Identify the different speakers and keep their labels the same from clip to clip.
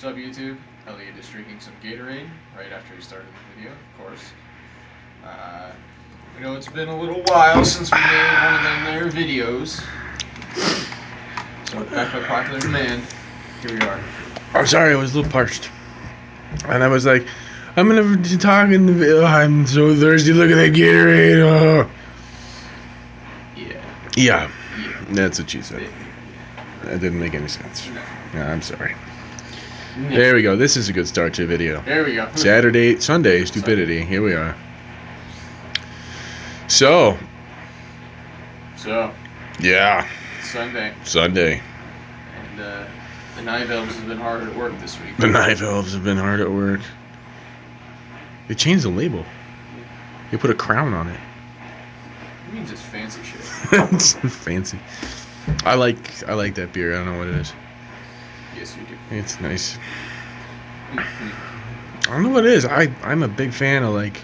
Speaker 1: What's up, YouTube? Elliot is drinking some Gatorade right after he started the video, of course. We know it's been a little while since we made one of them there videos. So, back by popular demand, here we are.
Speaker 2: I'm sorry, I was a little parched. And I was like, I'm gonna talk in the video. I'm so thirsty, look at that Gatorade. Oh. Yeah. That's what she said. That didn't make any sense. No, I'm sorry.
Speaker 1: No.
Speaker 2: There we go. This is a good start to a video.
Speaker 1: There we go.
Speaker 2: Sunday, Stupidity. Here we are. So. Yeah. Sunday.
Speaker 1: And the Knife Elves have been hard at work this week.
Speaker 2: The Knife Elves have been hard at work. They changed the label. They put a crown on it.
Speaker 1: It means it's fancy shit.
Speaker 2: It's fancy. I like that beer. I don't know what it is.
Speaker 1: Yes, you do.
Speaker 2: It's nice. I don't know what it is. I'm a big fan of like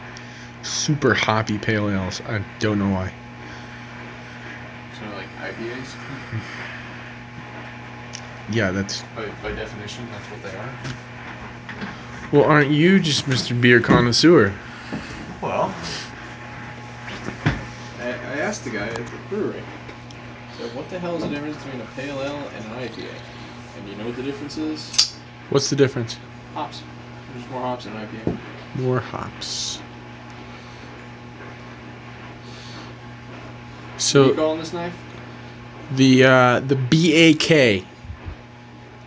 Speaker 2: super hoppy pale ales. I don't know why.
Speaker 1: So like IPAs?
Speaker 2: Yeah, that's
Speaker 1: by definition, that's what they are.
Speaker 2: Well, aren't you just Mr. Beer Connoisseur?
Speaker 1: Well, I asked the guy at the brewery. So what the hell is the difference between a pale ale and an IPA? And you know what the difference is?
Speaker 2: What's the difference?
Speaker 1: Hops. There's more hops in an IPA.
Speaker 2: More hops. So
Speaker 1: what are you calling this knife?
Speaker 2: the BAK.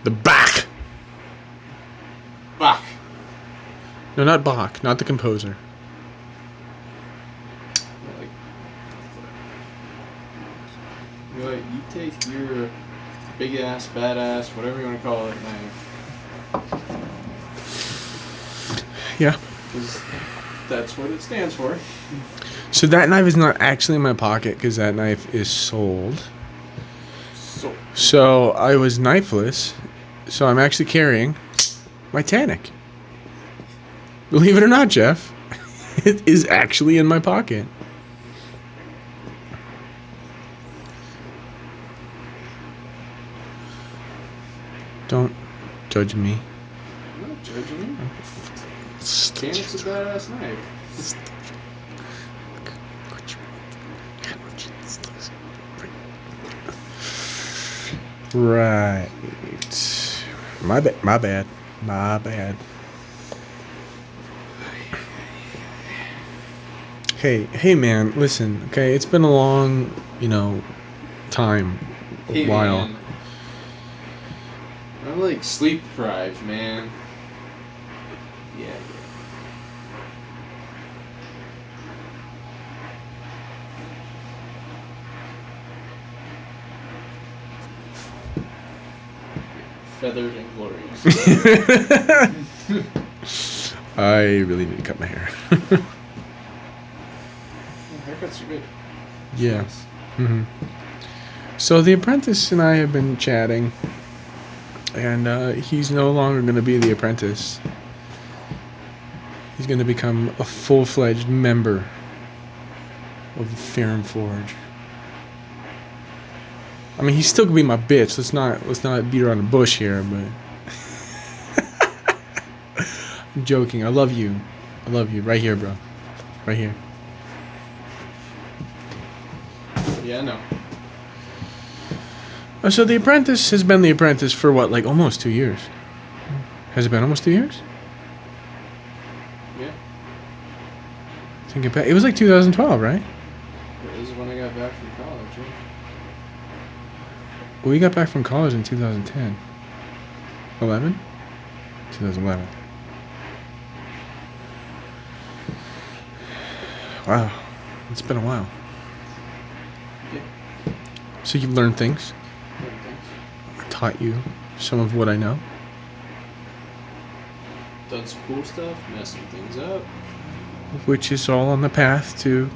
Speaker 2: The Bach.
Speaker 1: Bach.
Speaker 2: No, not Bach. Not the composer.
Speaker 1: You take your big ass, badass, whatever you want to call it, knife.
Speaker 2: Yeah.
Speaker 1: Because that's what it stands for.
Speaker 2: So that knife is not actually in my pocket because that knife is sold. So I was knifeless. So I'm actually carrying my Tanic. Believe it or not, Jeff, it is actually in my pocket. Don't judge me.
Speaker 1: I'm not judging you. Tanic's a badass knife.
Speaker 2: Right. My bad. Hey man, listen, okay, it's been a long, time. A while.
Speaker 1: Man. I'm like sleep deprived, man. Yeah. Feathered and glorious.
Speaker 2: I really need to cut my hair.
Speaker 1: Haircuts are good.
Speaker 2: Yeah.
Speaker 1: Nice.
Speaker 2: Mm-hmm. So the apprentice and I have been chatting, and he's no longer going to be the apprentice. He's going to become a full-fledged member of the Ferrum Forge. I mean, he's still gonna be my bitch. Let's not beat around the bush here, but I'm joking. I love you, right here, bro, right here.
Speaker 1: Yeah, I know.
Speaker 2: So the apprentice has been the apprentice for what, like almost 2 years? Has it been almost 2 years?
Speaker 1: Yeah.
Speaker 2: Think it back. It was like 2012, right?
Speaker 1: This is when I got back from college. Yeah.
Speaker 2: We got back from college in 2010. 11? 2011. Wow. It's been a while.
Speaker 1: Yeah.
Speaker 2: So you've learned things. I taught you some of what I know.
Speaker 1: Done some cool stuff, messing things up.
Speaker 2: Which is all on the path to,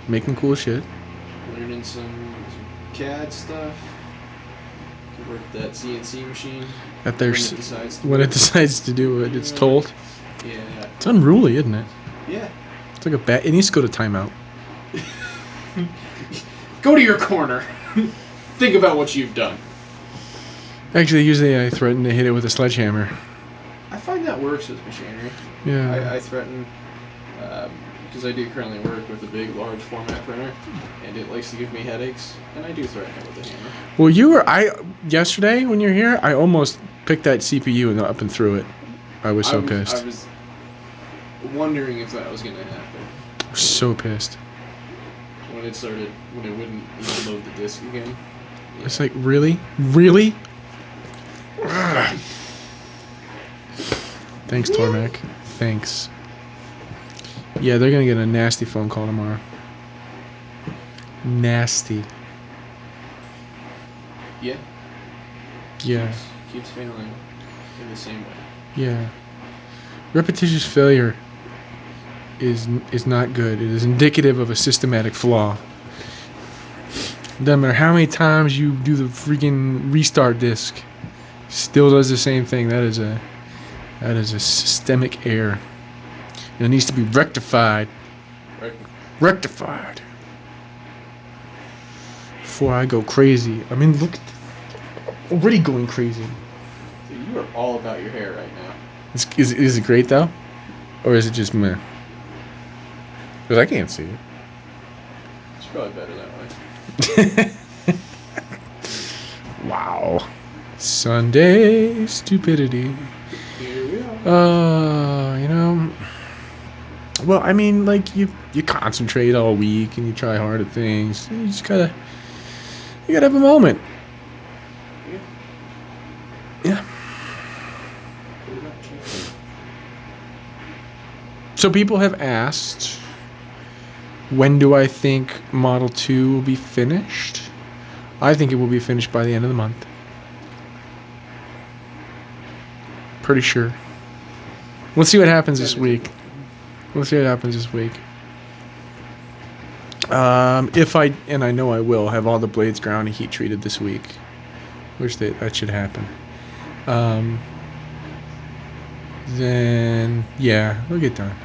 Speaker 2: making cool shit.
Speaker 1: Learning some CAD stuff. To work that CNC machine.
Speaker 2: That there's
Speaker 1: when it decides
Speaker 2: to do what it's told.
Speaker 1: Yeah.
Speaker 2: It's unruly, isn't it?
Speaker 1: Yeah.
Speaker 2: It's like a bat. It needs to go to timeout.
Speaker 1: Go to your corner. Think about what you've done.
Speaker 2: Actually, usually I threaten to hit it with a sledgehammer.
Speaker 1: I find that works with machinery.
Speaker 2: Yeah.
Speaker 1: I threaten, because I do currently work with a big, large format printer, and it likes to give me headaches, and I do threaten it with a hammer.
Speaker 2: Well, yesterday when you were here, I almost picked that CPU and up and threw it. I was so pissed.
Speaker 1: I was wondering if that was going to happen.
Speaker 2: I was so pissed.
Speaker 1: When it wouldn't even load the disk again. Yeah.
Speaker 2: It's like, really? Really? Thanks, Tormac. Thanks. Yeah, they're going to get a nasty phone call tomorrow. Nasty.
Speaker 1: Yeah.
Speaker 2: Yeah.
Speaker 1: Keeps failing in the same way.
Speaker 2: Yeah. Repetitious failure is not good. It is indicative of a systematic flaw. Doesn't matter how many times you do the freaking restart disk, still does the same thing. That is a systemic error. And it needs to be rectified. Rectified. Before I go crazy. I mean, look, already going crazy.
Speaker 1: Dude, you are all about your hair right now.
Speaker 2: Is it great though, or is it just meh? Because I can't see it.
Speaker 1: It's probably better that way.
Speaker 2: Wow. Sunday stupidity.
Speaker 1: Here we are.
Speaker 2: Well, I mean, like you concentrate all week and you try hard at things. You gotta have a moment. Yeah. So people have asked, when do I think Model 2 will be finished? I think it will be finished by the end of the month. Pretty sure. Let's see what happens this week. If I know I will, have all the blades ground and heat treated this week, which that should happen. Then yeah, they'll get done.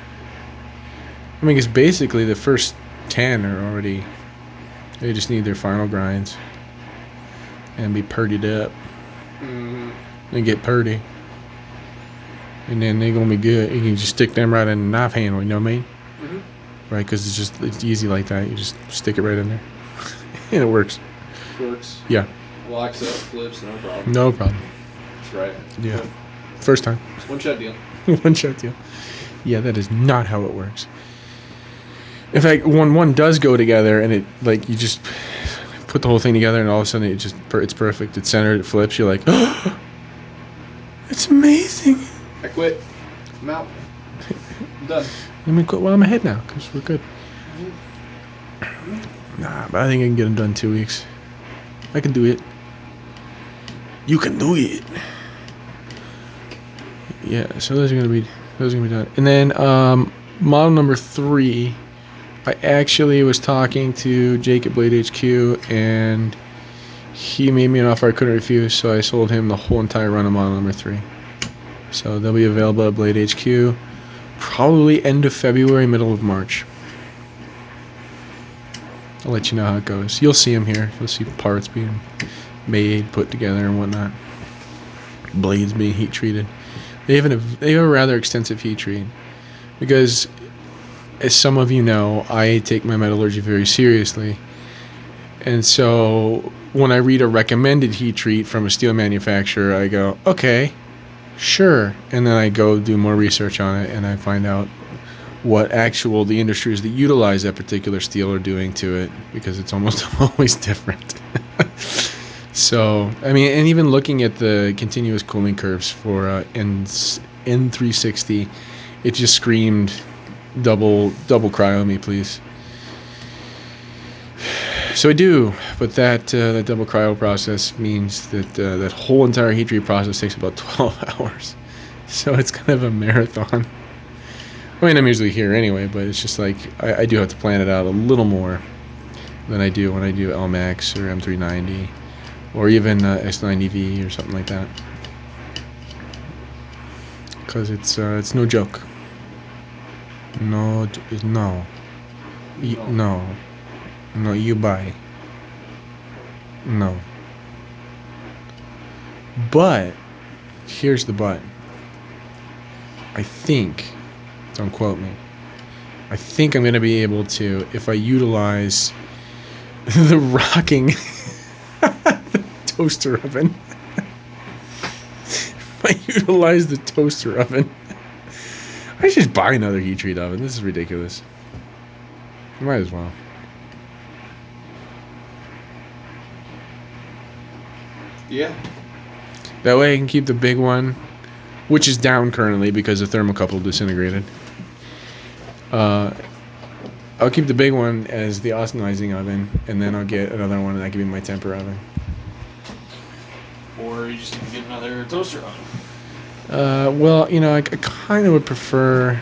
Speaker 2: I mean, it's basically the first 10 are already. They just need their final grinds and be purdied up and get purdy, and then they're gonna be good. You can just stick them right in the knife handle. You know what I mean? Mm-hmm. Right? Because it's easy like that. You just stick it right in there, and it works.
Speaker 1: Works.
Speaker 2: Yeah.
Speaker 1: Locks up, flips, no problem.
Speaker 2: No problem.
Speaker 1: That's right.
Speaker 2: Yeah.
Speaker 1: Good.
Speaker 2: First time.
Speaker 1: One shot deal.
Speaker 2: One shot deal. Yeah, that is not how it works. In fact, when one does go together and it, like, you just put the whole thing together and all of a sudden it's perfect. It's centered, it flips. You're like, oh, it's amazing.
Speaker 1: I quit. I'm out. I'm done.
Speaker 2: Let me quit while I'm ahead now because we're good. Nah, but I think I can get them done in 2 weeks. I can do it. You can do it. Yeah, so those are gonna be done. And then model number 3, I actually was talking to Jake at Blade HQ, and he made me an offer I couldn't refuse, so I sold him the whole entire run of model number 3. So they'll be available at Blade HQ probably end of February, middle of March. I'll let you know how it goes. You'll see them here. You'll see parts being made, put together, and whatnot. Blades being heat treated. They have a rather extensive heat treat because, as some of you know, I take my metallurgy very seriously, and so when I read a recommended heat treat from a steel manufacturer, I go, okay, sure, and then I go do more research on it, and I find out what the industries that utilize that particular steel are doing to it, because it's almost always different. So, I mean, and even looking at the continuous cooling curves for N360, it just screamed double cryo me, please. So I do, but that double cryo process means that that whole entire heat treat process takes about 12 hours. So it's kind of a marathon. I mean, I'm usually here anyway, but it's just like I do have to plan it out a little more than I do when I do LMAX or M390 or even S90V or something like that. Because it's no joke. No, you buy. No. But here's the but. I think, don't quote me, I think I'm going to be able to, if I utilize the rocking the toaster oven. If I utilize the toaster oven. I should just buy another heat treat oven. This is ridiculous. Might as well.
Speaker 1: Yeah.
Speaker 2: That way I can keep the big one, which is down currently because the thermocouple disintegrated. I'll keep the big one as the austenizer oven, and then I'll get another one, and that can be my temper oven.
Speaker 1: Or you just need to get another toaster oven.
Speaker 2: Well, I kind of would prefer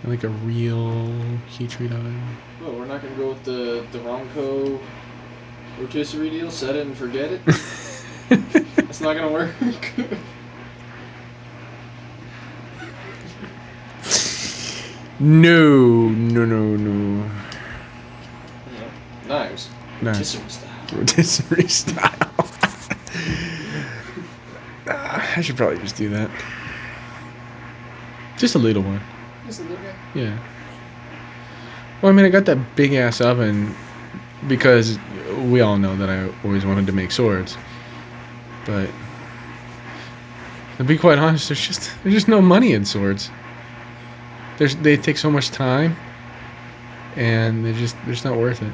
Speaker 2: like a real heat treat oven.
Speaker 1: Well, we're not going to go with the Ronco rotisserie deal? Set it and forget it? That's not going to work?
Speaker 2: No.
Speaker 1: Knives. Rotisserie style.
Speaker 2: Rotisserie style. I should probably just do that. Just a little one.
Speaker 1: Just a little guy?
Speaker 2: Yeah. Well, I mean, I got that big ass oven because we all know that I always wanted to make swords. But to be quite honest, there's just no money in swords. They take so much time, and they're just not worth it.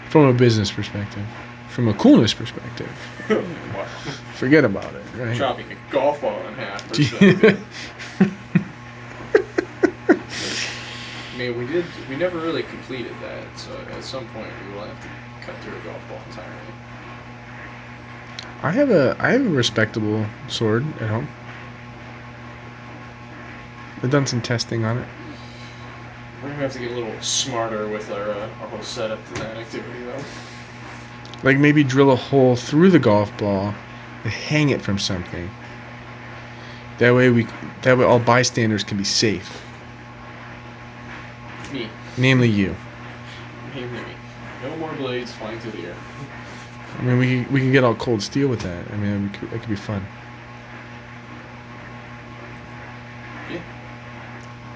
Speaker 2: From a business perspective. From a coolness perspective.
Speaker 1: Wow.
Speaker 2: Forget about it, right?
Speaker 1: Chopping a golf ball in half perspective. I mean, we never really completed that, so at some point we will have to cut through a golf ball entirely.
Speaker 2: I have a respectable sword at home. I've done some testing on it.
Speaker 1: We're gonna have to get a little smarter with our whole setup to that activity, though.
Speaker 2: Like maybe drill a hole through the golf ball and hang it from something. That way all bystanders can be safe.
Speaker 1: Me.
Speaker 2: Namely you.
Speaker 1: Namely me. No more blades flying through the air.
Speaker 2: I mean, we can get all cold steel with that. I mean, that could be fun.
Speaker 1: Yeah.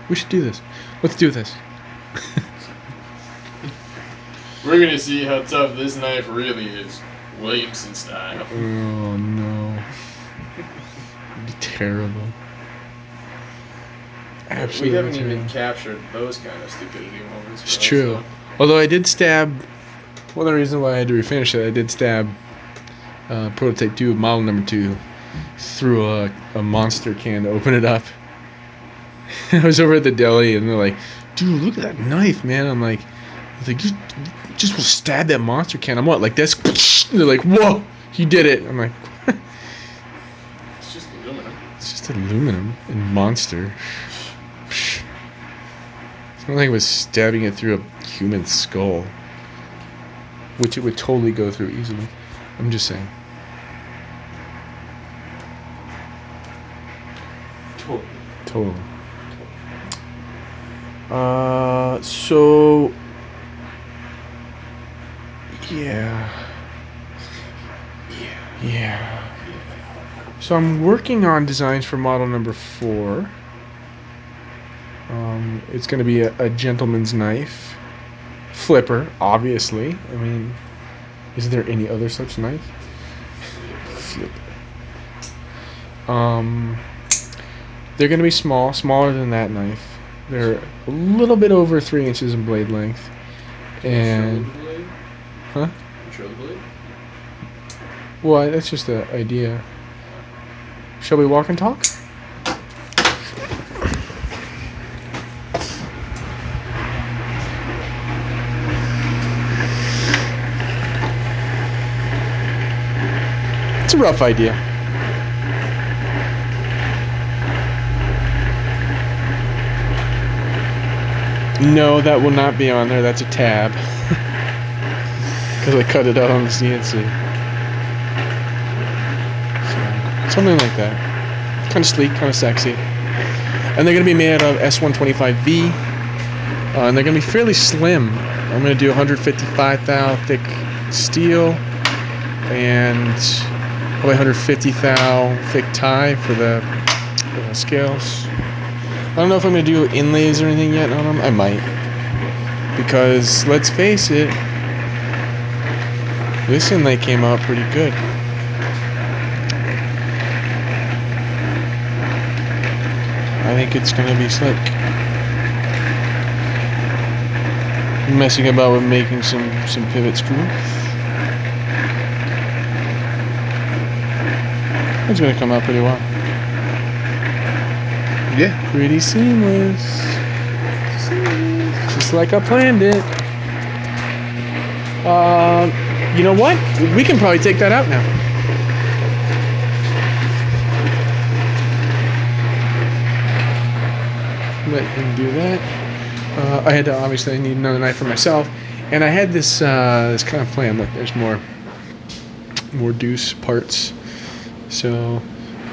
Speaker 2: We should do this. Let's do this.
Speaker 1: We're gonna see how tough this knife really is, Williamson style.
Speaker 2: Oh no. It'd be terrible. Absolutely
Speaker 1: We haven't
Speaker 2: terrible.
Speaker 1: even captured those kind of stupidity moments.
Speaker 2: It's true. Although I did stab. One of the reasons why I had to refinish it, I did stab prototype 2, model number 2, through a monster can to open it up. I was over at the deli and they're like, dude, look at that knife, man. I'm like, you just will stab that monster can. I'm what, like this? And they're like, whoa, he did it. I'm like,
Speaker 1: It's just aluminum.
Speaker 2: it's just aluminum and monster. It's not like it was stabbing it through a human skull, which it would totally go through easily. I'm just saying. Totally. So yeah. So I'm working on designs for model number 4. It's going to be a gentleman's knife. Flipper, obviously. I mean, is there any other such knife? Flipper. They're going to be smaller than that knife. They're a little bit over 3 inches in blade length. And
Speaker 1: Show the blade?
Speaker 2: huh?
Speaker 1: Show the blade?
Speaker 2: Well, that's just an idea. Shall we walk and talk? It's a rough idea. No, that will not be on there. That's a tab. Because I cut it out on the CNC. So, something like that. Kind of sleek, kind of sexy. And they're going to be made out of S125V. And they're going to be fairly slim. I'm going to do 155 thou thick steel. and probably 150 thou thick tie for the scales. I don't know if I'm going to do inlays or anything yet on them. I might. Because, let's face it, this inlay came out pretty good. I think it's going to be slick. I'm messing about with making some pivot screws. It's going to come out pretty well. Yeah, pretty seamless. Just like I planned it. You know what? We can probably take that out now. Let him do that. I had to obviously need another knife for myself, and I had this this kind of plan. Look, there's more deuce parts. So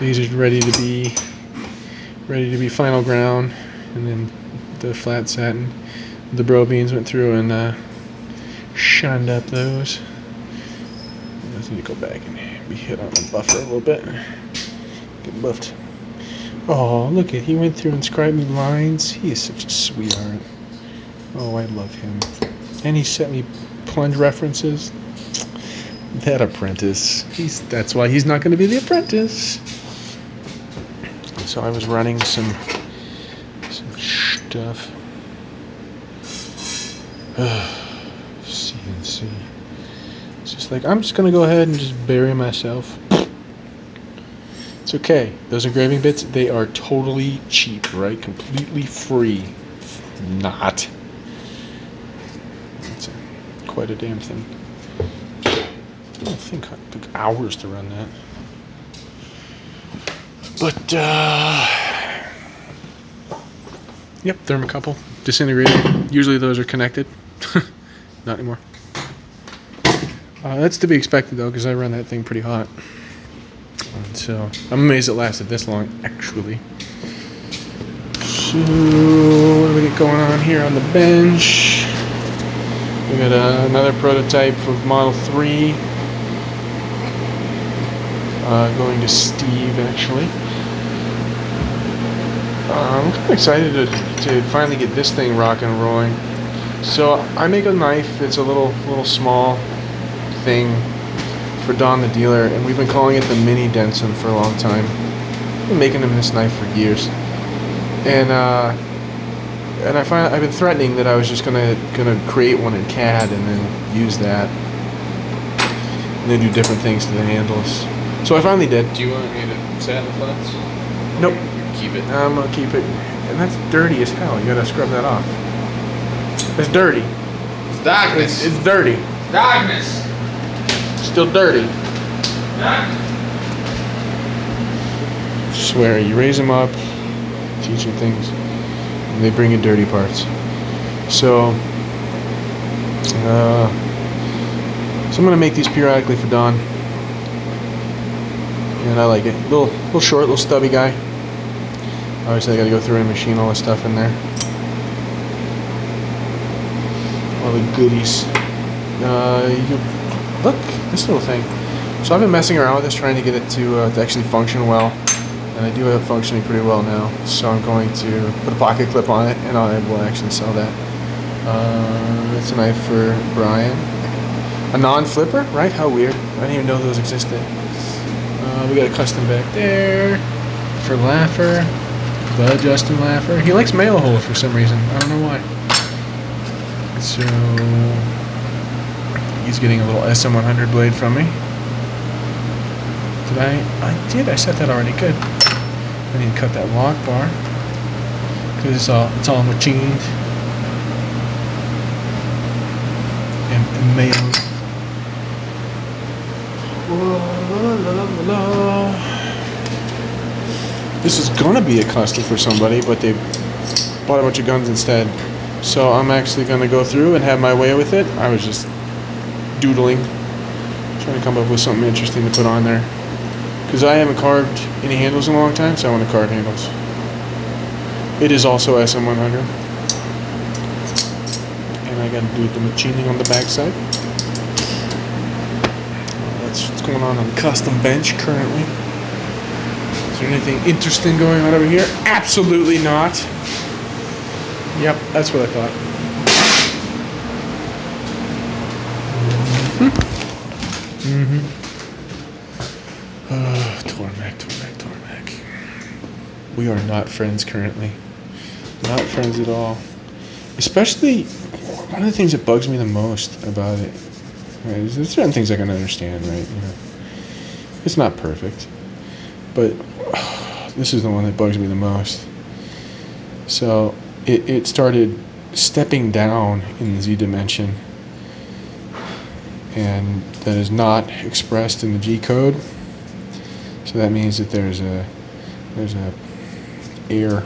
Speaker 2: these are ready to be final ground, and then the flat satin. The bro beans went through and shined up those. I just need to go back and be hit on the buffer a little bit. Get buffed. Oh, look at, he went through and scribed me lines. He is such a sweetheart. Oh, I love him. And he sent me plunge references. That apprentice. That's why he's not going to be the apprentice. So I was running some stuff. CNC. It's just like, I'm just going to go ahead and just bury myself. It's okay. Those engraving bits, they are totally cheap, right? Completely free. Not. It's quite a damn thing. I don't think it took hours to run that. But, yep, thermocouple. Disintegrated. Usually those are connected. Not anymore. That's to be expected, though, because I run that thing pretty hot. So I'm amazed it lasted this long, actually. So what do we got going on here on the bench? We got another prototype of Model 3 going to Steve, actually. I'm kind of excited to finally get this thing rocking and rolling. So I make a knife. It's a little small thing for Don the dealer, and we've been calling it the Mini Denson for a long time. I've been making him this knife for years, and I've been threatening that I was just gonna create one in CAD and then use that, and then do different things to the handles. So I finally did.
Speaker 1: Do you want me to satin flats?
Speaker 2: Nope.
Speaker 1: Keep it.
Speaker 2: I'm gonna keep it, and that's dirty as hell. You gotta scrub that off. It's dirty.
Speaker 1: It's darkness.
Speaker 2: It's dirty.
Speaker 1: Darkness.
Speaker 2: Still dirty.
Speaker 1: Darkness.
Speaker 2: Swear, you raise them up, teach them things, and they bring you dirty parts. So I'm gonna make these periodically for Don, and I like it. Little short, little stubby guy. Obviously, I gotta go through and machine all the stuff in there, all the goodies. Look, this little thing. So I've been messing around with this, trying to get it to actually function well, and I do have it functioning pretty well now. So I'm going to put a pocket clip on it, and I will actually sell that. It's a knife for Brian. A non-flipper, right? How weird. I didn't even know those existed. We got a custom back there for Laffer, the Justin Laffer. He likes mail hole for some reason. I don't know why. So he's getting a little SM100 blade from me. Did I did. I set that already. Good. I need to cut that lock bar because it's all machined and mailed. This is gonna be a custom for somebody, but they bought a bunch of guns instead. So I'm actually gonna go through and have my way with it. I was just doodling, trying to come up with something interesting to put on there. Because I haven't carved any handles in a long time, so I want to carve handles. It is also SM100. And I gotta do the machining on the backside. Let's That's what's going on the custom bench currently. Is there anything interesting going on over here? Absolutely not. Yep, that's what I thought. Tormac. We are not friends currently. Not friends at all. Especially, one of the things that bugs me the most about it, right, is there's certain things I can understand, right? You know, it's not perfect, but this is the one that bugs me the most. So it started stepping down in the Z dimension, and that is not expressed in the G code. So that means that there's a error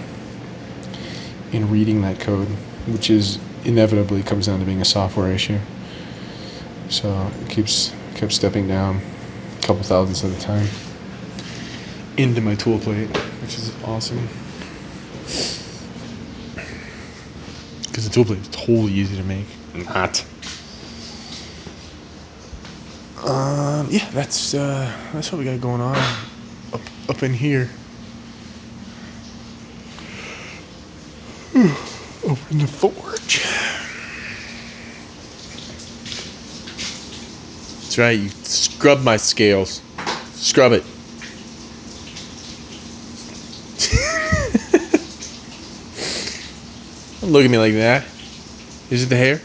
Speaker 2: in reading that code, which is inevitably comes down to being a software issue. So it kept stepping down a couple thousandths at a time into my tool plate, which is awesome. Because the tool plate is totally easy to make. Not. Yeah, that's what we got going on up in here. Over in the forge. That's right, you scrub my scales. Scrub it. Don't look at me like that. Is it the hair?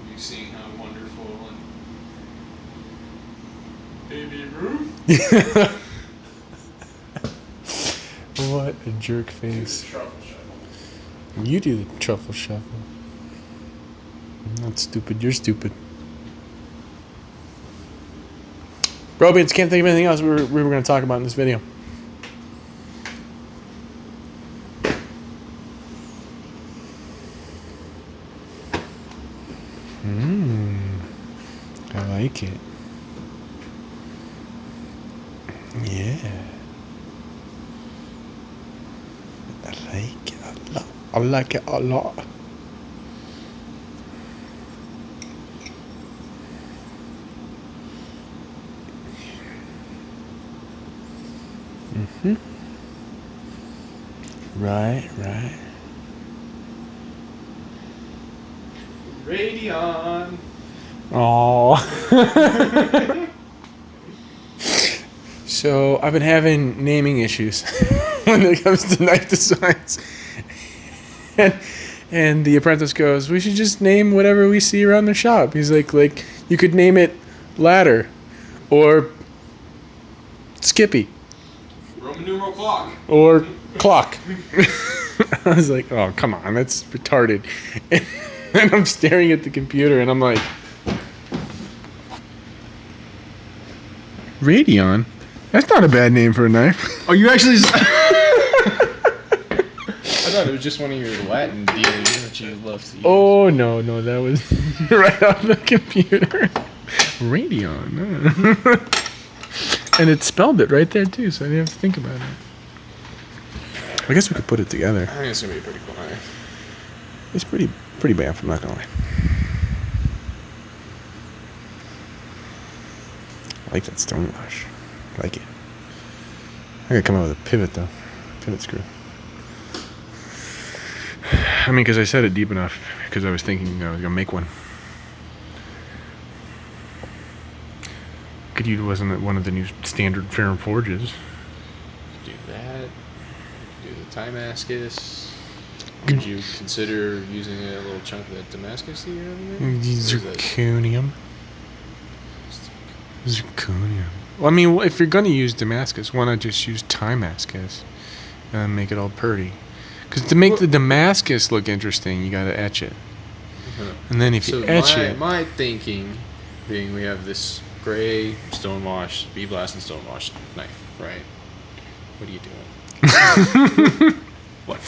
Speaker 1: You seeing how wonderful and baby Ruth?
Speaker 2: What a jerk face.
Speaker 1: Truffle shuffle.
Speaker 2: You do the truffle shuffle. I'm not stupid, you're stupid. Robins, can't think of anything else we were going to talk about in this video. I like it. Yeah. I like it a lot. I like it a lot. Right.
Speaker 1: Radeon.
Speaker 2: Oh. So I've been having naming issues when it comes to knife designs. And the apprentice goes, we should just name whatever we see around the shop. He's like you could name it Ladder or Skippy
Speaker 1: Roman numeral clock.
Speaker 2: or Clock. I was like, oh, come on, that's retarded. And I'm staring at the computer and I'm like, Radeon? That's not a bad name for a knife.
Speaker 1: Oh, you actually... I thought it was just one of your Latin dealings that you love to use.
Speaker 2: Oh, no, that was right off the computer. Radeon. And it spelled it right there, too, so I didn't have to think about it. I guess we could put it together.
Speaker 1: I think it's going to be a pretty cool knife.
Speaker 2: It's pretty bad, I'm not going to lie. I like that stonewash. I like it. I gotta come up with a pivot, though. Pivot screw. I mean, because I set it deep enough, because I was thinking I was going to make one. Could use wasn't it one of the new standard Ferrum forges?
Speaker 1: Do that. Do the Timascus. Would you consider using a little chunk of that Damascus that you're having there?
Speaker 2: Zirconium. Well, I mean, if you're going to use Damascus, why not just use Timascus and make it all pretty? Because to make the Damascus look interesting, you got to etch it. And then if you etch it...
Speaker 1: My thinking being we have this gray stonewash, B-blast and stonewash knife, right? What are you doing? What?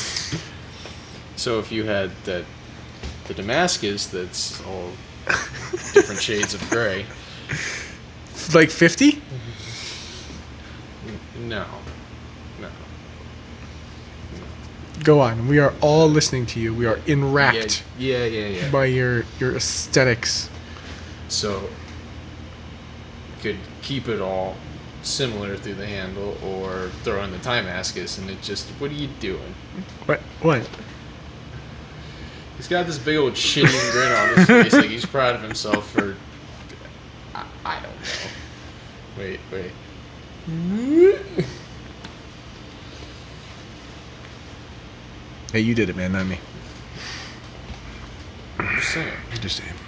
Speaker 1: So if you had the Damascus that's all different shades of gray.
Speaker 2: Like 50?
Speaker 1: No. No.
Speaker 2: Go on. We are all listening to you. We are enwrapped
Speaker 1: Yeah.
Speaker 2: by your aesthetics.
Speaker 1: So, could keep it all similar through the handle, or throw in the time ascus, and it just, what are you doing?
Speaker 2: What?
Speaker 1: He's got this big old shitting grin on his face, like he's proud of himself for. I don't know. Wait.
Speaker 2: Hey, you did it, man, not me.
Speaker 1: Just saying.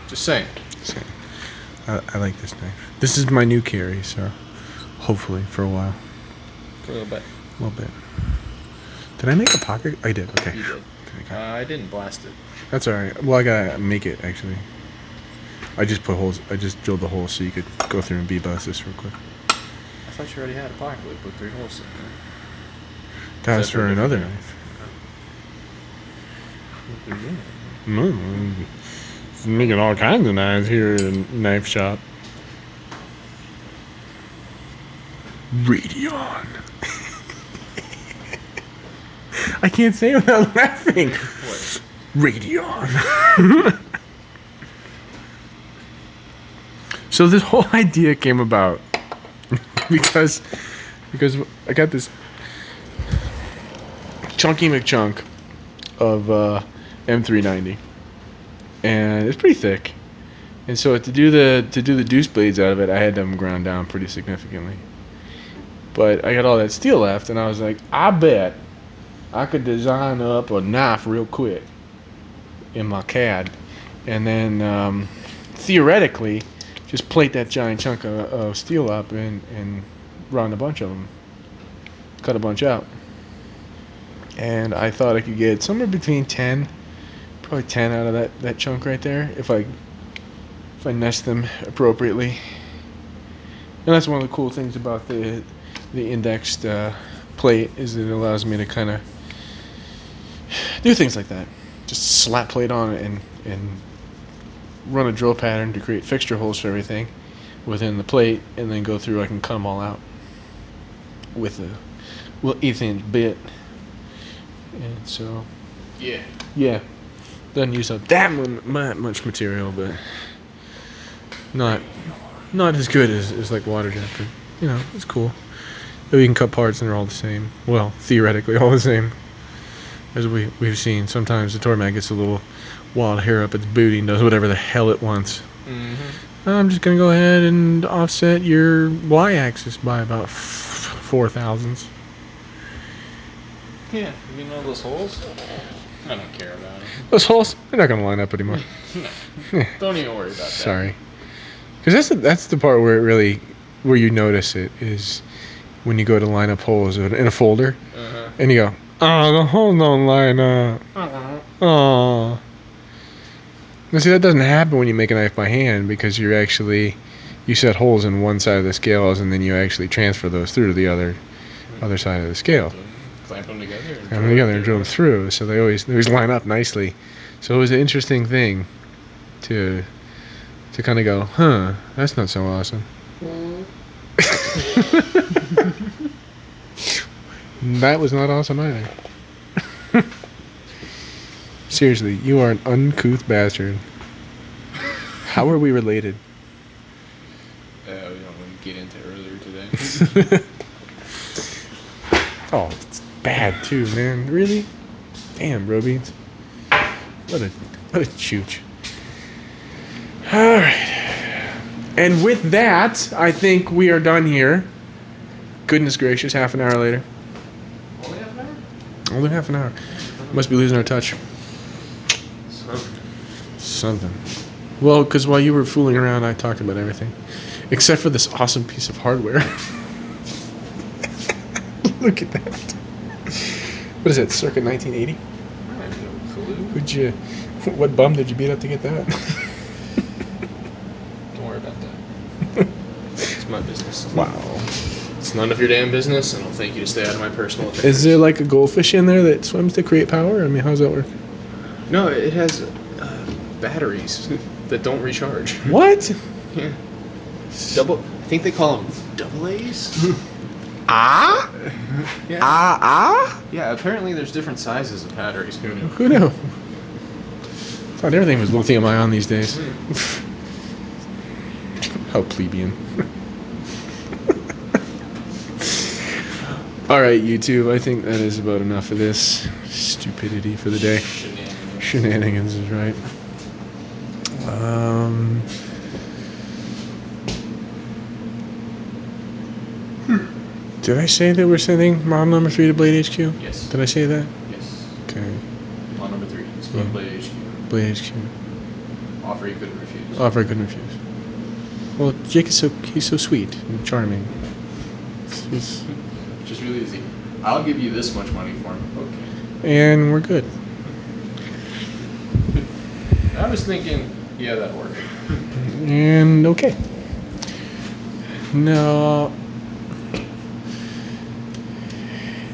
Speaker 2: Just saying. I like this knife. This is my new carry, so hopefully for a while.
Speaker 1: For a little bit.
Speaker 2: A little bit. Did I make a pocket? I did. Okay.
Speaker 1: You did. I didn't blast it.
Speaker 2: That's all right. Well, I gotta make it actually. I just put holes. I just drilled the holes so you could go through and bust this real quick.
Speaker 1: I thought you already had a pocket with put 3 holes in there.
Speaker 2: That's for another
Speaker 1: different
Speaker 2: knife.
Speaker 1: Mm-hmm.
Speaker 2: Making all kinds of knives here at a knife shop. Radeon. I can't say it without laughing.
Speaker 1: What?
Speaker 2: Radeon. So this whole idea came about because I got this chunky McChunk of M390, and it's pretty thick. And so to do the deuce blades out of it, I had them ground down pretty significantly. But I got all that steel left, and I was like, I bet I could design up a knife real quick in my CAD, and then theoretically just plate that giant chunk of steel up and run a bunch of them, cut a bunch out. And I thought I could get somewhere between 10, probably 10 out of that chunk right there if I nest them appropriately. And that's one of the cool things about the indexed plate is that it allows me to kind of do things like that. Just slap plate on it and run a drill pattern to create fixture holes for everything within the plate, and then go through. I can cut them all out with a 1/8" bit, and so yeah, doesn't use up that much material, but not as good as like water jet, but it's cool. You can cut parts and they're all the same. Well, theoretically all the same. As we've seen, sometimes the Tormag gets a little wild hair up its booty and does whatever the hell it wants.
Speaker 1: Mm-hmm.
Speaker 2: I'm just gonna go ahead and offset your y-axis by about 4 thousandths.
Speaker 1: Yeah, you know those holes? I don't care about them.
Speaker 2: Those holes, they're not gonna line up anymore.
Speaker 1: No, don't even worry about that.
Speaker 2: Sorry, because that's the part where you notice it is when you go to line up holes in a folder, and you go, oh, the hole don't line up. Oh. Now, see, that doesn't happen when you make a knife by hand, because you set holes in one side of the scales, and then you actually transfer those through to the other side of the scale.
Speaker 1: Clamp them together
Speaker 2: And drill them through, so they always line up nicely. So it was an interesting thing to kind of go, huh, that's not so awesome. That was not awesome either. Seriously, you are an uncouth bastard. How are we related?
Speaker 1: We don't want to get into earlier today.
Speaker 2: Oh, it's bad too, man. Really? Damn, bro beans. What a chooch. All right. And with that, I think we are done here. Goodness gracious, half an hour later.
Speaker 1: Only half an hour?
Speaker 2: Only half an hour. Must be losing our touch.
Speaker 1: Something.
Speaker 2: Well, because while you were fooling around, I talked about everything. Except for this awesome piece of hardware. Look at that. What is it, circa 1980?
Speaker 1: I have no clue.
Speaker 2: What bum did you beat up to get that?
Speaker 1: Don't worry about that. It's my business.
Speaker 2: Wow.
Speaker 1: It's none of your damn business, and I'll thank you to stay out of my personal affairs.
Speaker 2: Is there like a goldfish in there that swims to create power? I mean, how does that work?
Speaker 1: No, it has batteries that don't recharge.
Speaker 2: What?
Speaker 1: Yeah. I think they call them double A's.
Speaker 2: Ah?
Speaker 1: Yeah. Yeah, apparently there's different sizes of batteries. Who knew?
Speaker 2: Who knew? Thought everything was lithium ion these days. How plebeian. Alright, YouTube, I think that is about enough of this stupidity for the day. Shenanigans is right. Did I say that we're sending model number 3 to Blade HQ?
Speaker 1: Yes.
Speaker 2: Did I say that?
Speaker 1: Yes.
Speaker 2: Okay.
Speaker 1: Model number 3. It's called Blade HQ.
Speaker 2: Blade HQ.
Speaker 1: Offer you couldn't refuse.
Speaker 2: Offer I couldn't refuse. Well, Jake is he's so sweet and charming. It's
Speaker 1: Just really easy. I'll give you this much money for him. Okay.
Speaker 2: and we're good.
Speaker 1: I was thinking, yeah, that'll work.
Speaker 2: And okay. No.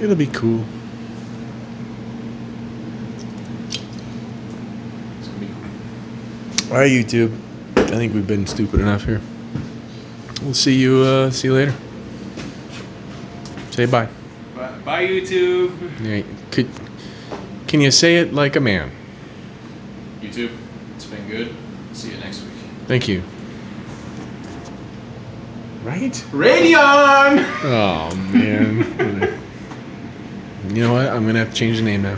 Speaker 2: It'll be cool.
Speaker 1: It's gonna be cool.
Speaker 2: Alright, YouTube. I think we've been stupid enough here. We'll see you later. Say bye.
Speaker 1: Bye, YouTube.
Speaker 2: Yeah, can you say it like a man?
Speaker 1: YouTube, it's been good. See you next week.
Speaker 2: Thank you. Right?
Speaker 1: Radeon!
Speaker 2: Oh, man. You know what? I'm going to have to change the name now.